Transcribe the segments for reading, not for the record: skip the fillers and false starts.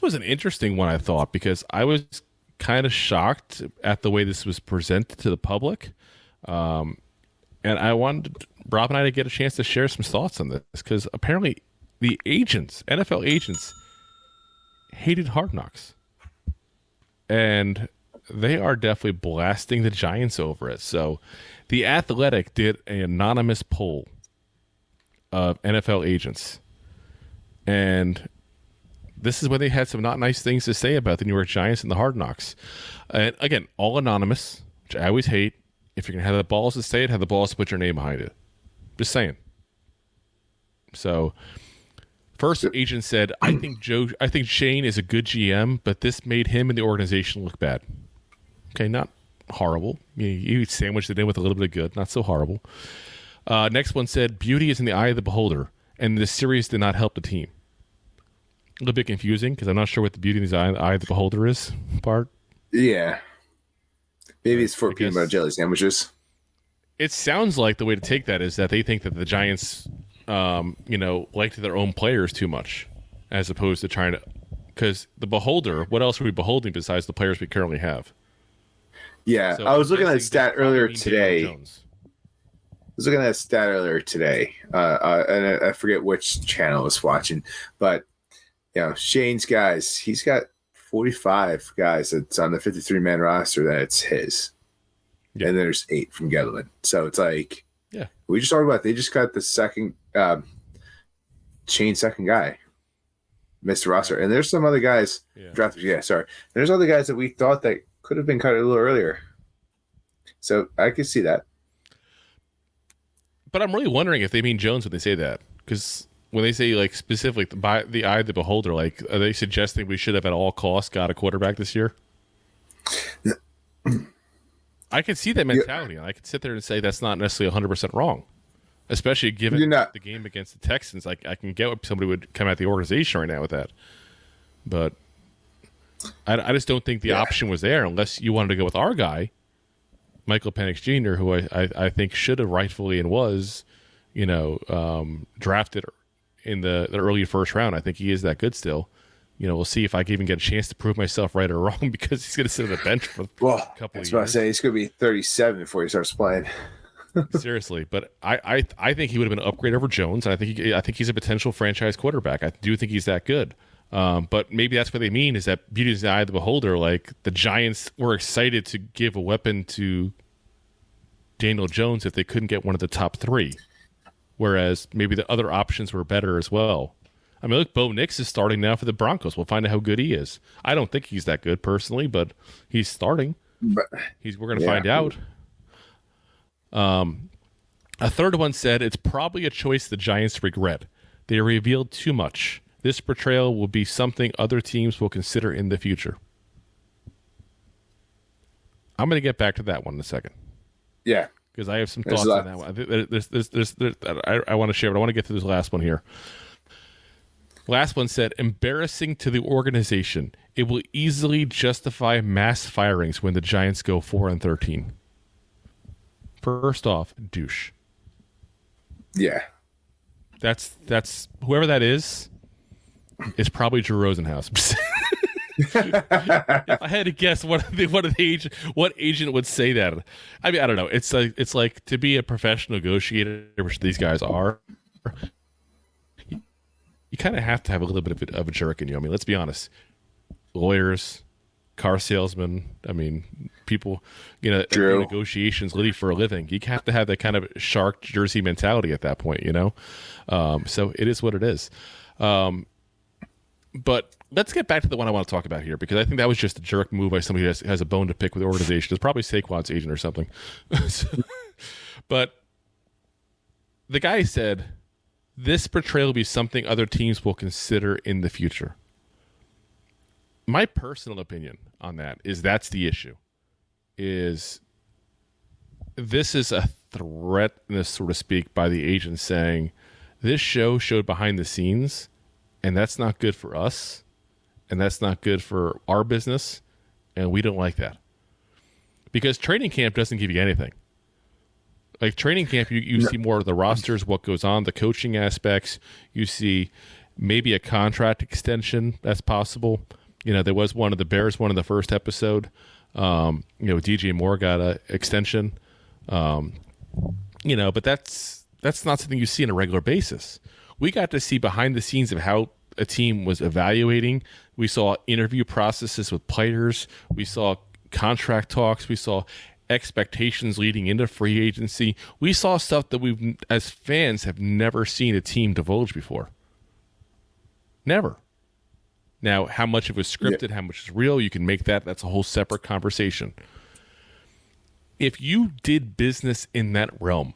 was an interesting one, I thought, because I was kind of shocked at the way this was presented to the public. And I wanted Rob and I to get a chance to share some thoughts on this, because apparently the agents, NFL agents, hated Hard Knocks. And they are definitely blasting the Giants over it. So The Athletic did an anonymous poll of NFL agents. And this is when they had some not nice things to say about the New York Giants and the Hard Knocks. And again, all anonymous, which I always hate. If you're going to have the balls to say it, have the balls to put your name behind it. Just saying. So, first agent said, I think Shane is a good GM, but this made him and the organization look bad. Okay, not horrible. You sandwiched it in with a little bit of good. Not so horrible. Next one said, beauty is in the eye of the beholder, and the series did not help the team. A little bit confusing, because I'm not sure what the beauty in the eye of the beholder is part. Yeah. Maybe it's for peanut butter jelly sandwiches. It sounds like the way to take that is that they think that the Giants, liked their own players too much, as opposed to trying to. Because the beholder, what else are we beholding besides the players we currently have? Yeah, so I was looking at a stat earlier today. And I forget which channel I was watching, but Shane's guys, he's got 45 guys that's on the 53-man roster that's his. Yeah. And then there's 8 from Gettleman. So it's like, yeah, we just talked about, they just got the second, Shane's second guy, Mr. Roster. And there's some other guys drafted. Yeah, sorry. There's other guys that we thought that could have been cut a little earlier. So I could see that. But I'm really wondering if they mean Jones when they say that. Because when they say, like, specifically by the eye of the beholder, like, are they suggesting we should have at all costs got a quarterback this year? I can see that mentality. And I can sit there and say that's not necessarily 100% wrong. Especially given the game against the Texans. Like, I can get what somebody would come at the organization right now with that. But I just don't think the option was there unless you wanted to go with our guy, Michael Penix Jr., who I think should have rightfully and was, drafted in the early first round. I think he is that good still. We'll see if I can even get a chance to prove myself right or wrong, because he's going to sit on the bench for a couple of years. That's what I say. He's going to be 37 before he starts playing. Seriously, but I think he would have been an upgrade over Jones. I think he's a potential franchise quarterback. I do think he's that good. But maybe that's what they mean, is that beauty is in the eye of the beholder. Like, the Giants were excited to give a weapon to Daniel Jones if they couldn't get one of the top 3, whereas maybe the other options were better as well. I mean, look, Bo Nix is starting now for the Broncos. We'll find out how good he is. I don't think he's that good personally, but he's starting. We're going to find out. A third one said, it's probably a choice the Giants regret. They revealed too much. This portrayal will be something other teams will consider in the future. I'm going to get back to that one in a second. Yeah. Because I have some thoughts on that one. I want to share, but I want to get to this last one here. Last one said, embarrassing to the organization. It will easily justify mass firings when the Giants go 4-13. First off, douche. Yeah. That's whoever that is probably Drew Rosenhaus. If I had to guess what agent would say that. I mean, I don't know. It's like to be a professional negotiator, which these guys are. You kind of have to have a little bit of a jerk in you. I mean, let's be honest. Lawyers, car salesmen, I mean, people, do negotiations literally for a living. You have to have that kind of shark jersey mentality at that point, So it is what it is. But let's get back to the one I want to talk about here, because I think that was just a jerk move by somebody who has a bone to pick with the organization. It's probably Saquon's agent or something. But the guy said, this portrayal will be something other teams will consider in the future. My personal opinion on that is that's the issue. This is a threat, so to speak, by the agent saying, this show showed behind the scenes, and that's not good for us, and that's not good for our business, and we don't like that. Because training camp doesn't give you anything. Like training camp, you see more of the rosters, what goes on, the coaching aspects. You see maybe a contract extension that's possible. There was one of the Bears, one of the first episode. DJ Moore got an extension. But that's not something you see on a regular basis. We got to see behind the scenes of how a team was evaluating. We saw interview processes with players. We saw contract talks. We saw expectations leading into free agency. We saw stuff that we, as fans, have never seen a team divulge before. Never. Now, how much of it was scripted, how much is real, you can make that. That's a whole separate conversation. If you did business in that realm,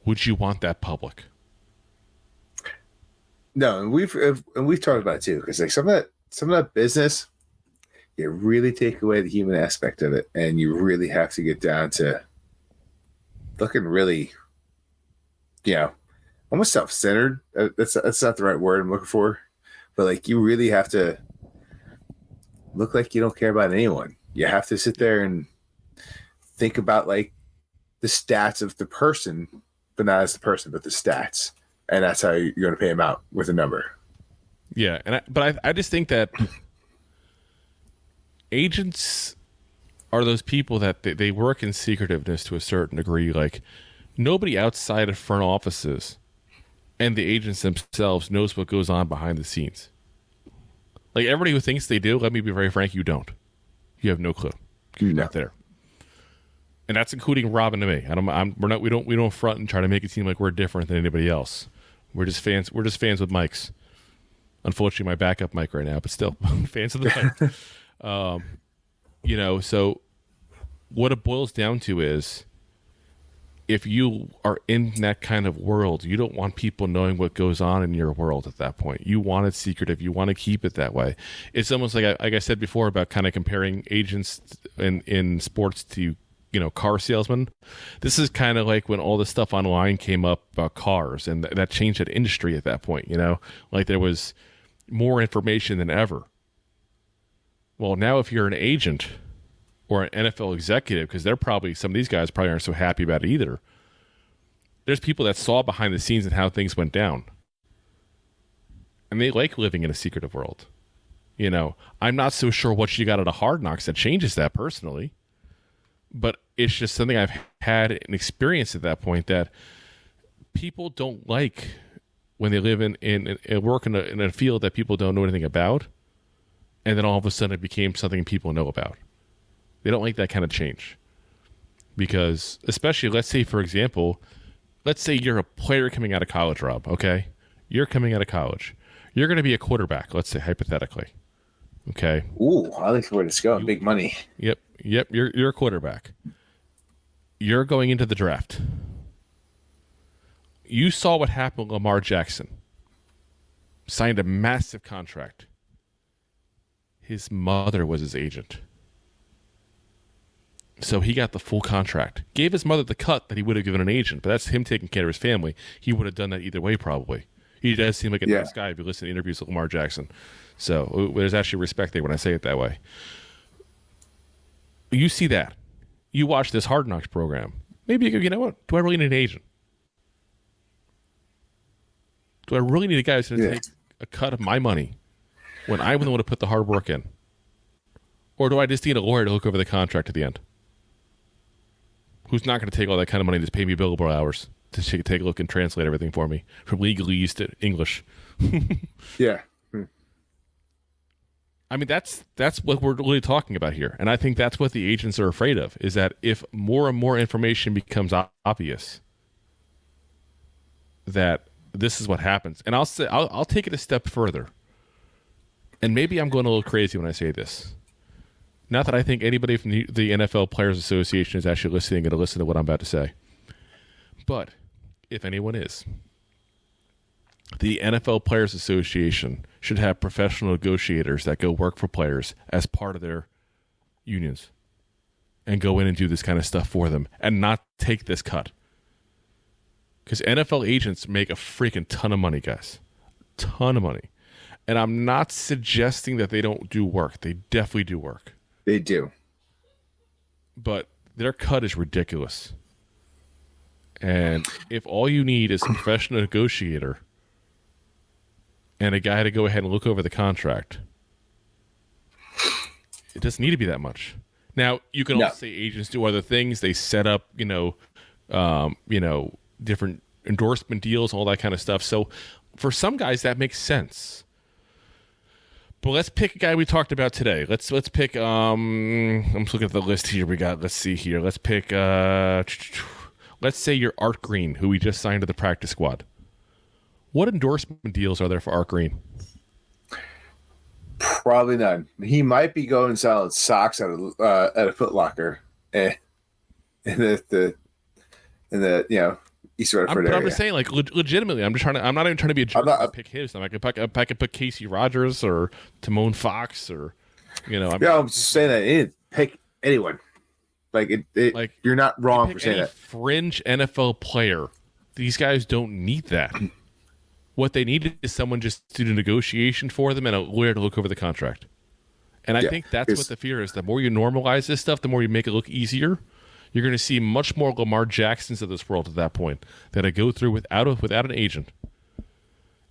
would you want that public? No, and we've talked about it too, because like some of that business, you really take away the human aspect of it, and you really have to get down to looking really, almost self-centered. That's not the right word I'm looking for, but like you really have to look like you don't care about anyone. You have to sit there and think about like the stats of the person, but not as the person, but the stats. And that's how you're going to pay him out, with a number. Yeah, but I just think that agents are those people that they work in secretiveness to a certain degree. Like, nobody outside of front offices and the agents themselves knows what goes on behind the scenes. Like, everybody who thinks they do, let me be very frank, you don't. You have no clue. You're not there. And that's including Robin and me. We don't front and try to make it seem like we're different than anybody else. We're just fans. We're just fans with mics. Unfortunately, my backup mic right now, but still fans of the mic. So what it boils down to is, if you are in that kind of world, you don't want people knowing what goes on in your world at that point. You want it secretive. You want to keep it that way. It's almost like I said before about kind of comparing agents in sports to car salesman. This is kind of like when all this stuff online came up about cars, and that changed that industry at that point. Like there was more information than ever. Well, now if you're an agent or an NFL executive, because some of these guys probably aren't so happy about it either. There's people that saw behind the scenes and how things went down, and they like living in a secretive world. I'm not so sure what you got at a Hard Knocks that changes that personally. But it's just something I've had an experience at that point, that people don't like when they live in work in a field that people don't know anything about, and then all of a sudden it became something people know about. They don't like that kind of change. Because, especially, let's say, for example, you're a player coming out of college, Rob, okay? You're coming out of college. You're going to be a quarterback, let's say, hypothetically. Okay? Ooh, I like where it's going. Big money. Yep. You're a quarterback. You're going into the draft. You saw what happened with Lamar Jackson. Signed a massive contract. His mother was his agent. So he got the full contract. Gave his mother the cut that he would have given an agent, but that's him taking care of his family. He would have done that either way, probably. He does seem like a nice guy if you listen to interviews with Lamar Jackson. So there's actually respect there when I say it that way. You see that. You watch this Hard Knocks program. Maybe you go, you know what? Do I really need an agent? Do I really need a guy who's going to take a cut of my money when I'm the one to put the hard work in? Or do I just need a lawyer to look over the contract at the end? Who's not going to take all that kind of money to pay me billable hours to take a look and translate everything for me from legalese to English? Yeah. I mean, that's what we're really talking about here. And I think that's what the agents are afraid of, is that if more and more information becomes obvious, that this is what happens. And I'll take it a step further. And maybe I'm going a little crazy when I say this. Not that I think anybody from the NFL Players Association is actually listening and to listen to what I'm about to say. But if anyone is, the NFL Players Association should have professional negotiators that go work for players as part of their unions and go in and do this kind of stuff for them and not take this cut. Because NFL agents make a freaking ton of money, guys. Ton of money. And I'm not suggesting that they don't do work. They definitely do work. They do. But their cut is ridiculous. And if all you need is a professional negotiator and a guy had to go ahead and look over the contract. It doesn't need to be that much. Now, you can also say agents do other things. They set up, different endorsement deals, all that kind of stuff. So for some guys, that makes sense. But let's pick a guy we talked about today. Let's pick. I'm just looking at the list here. Let's see here. Let's pick. Let's say you're Art Green, who we just signed to the practice squad. What endorsement deals are there for Art Green? Probably none. He might be going selling socks at a Foot Locker, in the East Rutherford area. I'm just saying, like, legitimately, I'm not even trying to be a jerk to pick his. I could pick Casey Rogers or Timon Fox or, I'm just saying that you didn't pick anyone. You're not wrong for saying that. Fringe NFL player. These guys don't need that. What they need is someone just to do the negotiation for them and a lawyer to look over the contract. And I think that's what the fear is. The more you normalize this stuff, the more you make it look easier. You're going to see much more Lamar Jacksons of this world at that point that I go through without an agent,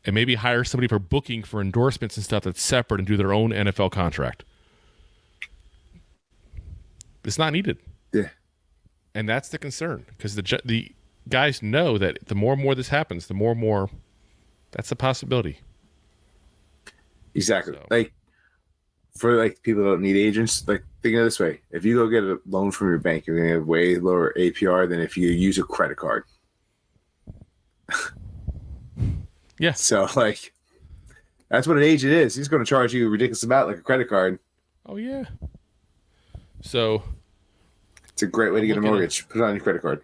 and maybe hire somebody for booking for endorsements and stuff that's separate and do their own NFL contract. It's not needed. Yeah, and that's the concern because the guys know that the more and more this happens, the more and more that's a possibility. Exactly. So. For people that don't need agents, think of it this way: if you go get a loan from your bank, you're going to have way lower APR than if you use a credit card. Yeah. So that's what an agent is. He's going to charge you a ridiculous amount like a credit card. Oh yeah. So it's a great way to get a mortgage. Put it on your credit card.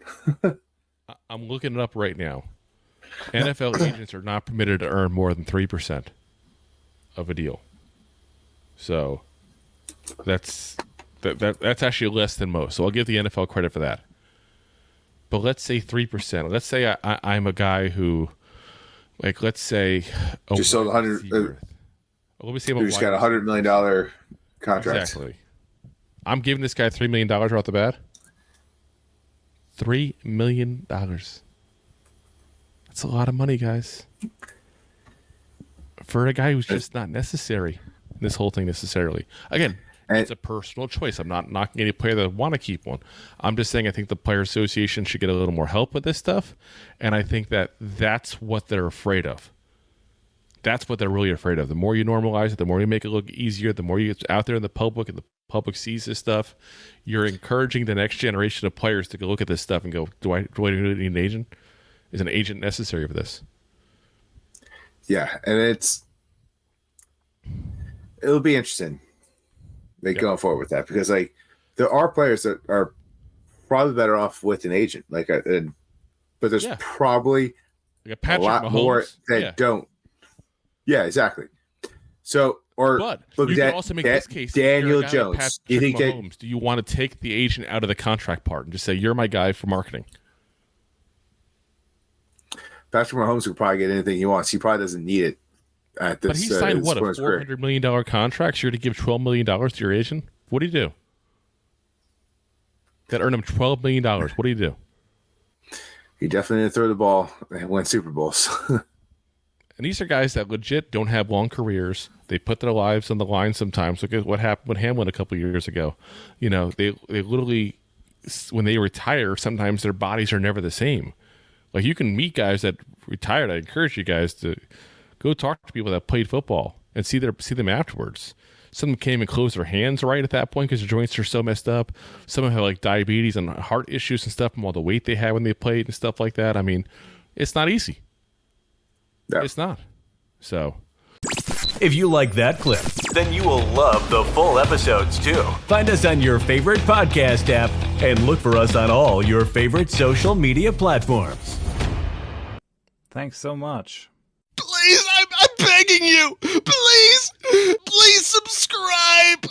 I'm looking it up right now. NFL agents are not permitted to earn more than 3% of a deal. So that's actually less than most. So I'll give the NFL credit for that. But let's say 3%. Let's say I'm a guy who, let's say, just sold 100. Let me see. You just got a $100 million contract. Exactly. I'm giving this guy $3 million right off the bat. $3 million. That's a lot of money, guys. For a guy who's just not necessary. This whole thing necessarily. Again, it's a personal choice. I'm not knocking any player that want to keep one. I'm just saying I think the Player Association should get a little more help with this stuff, and I think that's what they're afraid of. That's what they're really afraid of. The more you normalize it, the more you make it look easier, the more you get out there in the public and the public sees this stuff, you're encouraging the next generation of players to go look at this stuff and go, do I really need an agent? Is an agent necessary for this? Yeah, and it'll be interesting going forward with that because there are players that are probably better off with an agent but there's probably a lot Mahomes. More that don't. Yeah, exactly. So but you can also make this case. Daniel Jones. You think Mahomes, do you want to take the agent out of the contract part and just say you're my guy for marketing? Patrick Mahomes could probably get anything he wants. He probably doesn't need it. But he signed a $400 million contract? So you're to give $12 million to your agent? What do you do? That earned him $12 million. What do you do? He definitely didn't throw the ball and win Super Bowls. And these are guys that legit don't have long careers. They put their lives on the line sometimes. Look at what happened with Hamlin a couple of years ago. They literally, when they retire, sometimes their bodies are never the same. You can meet guys that retired. I encourage you guys to go talk to people that played football and see them afterwards. Some came and closed their hands right at that point because their joints are so messed up. Some of them have diabetes and heart issues and stuff from all the weight they had when they played and stuff like that. I mean, it's not easy. No. It's not. So, if you like that clip, then you will love the full episodes too. Find us on your favorite podcast app and look for us on all your favorite social media platforms. Thanks so much. Please, I'm begging you. Please subscribe.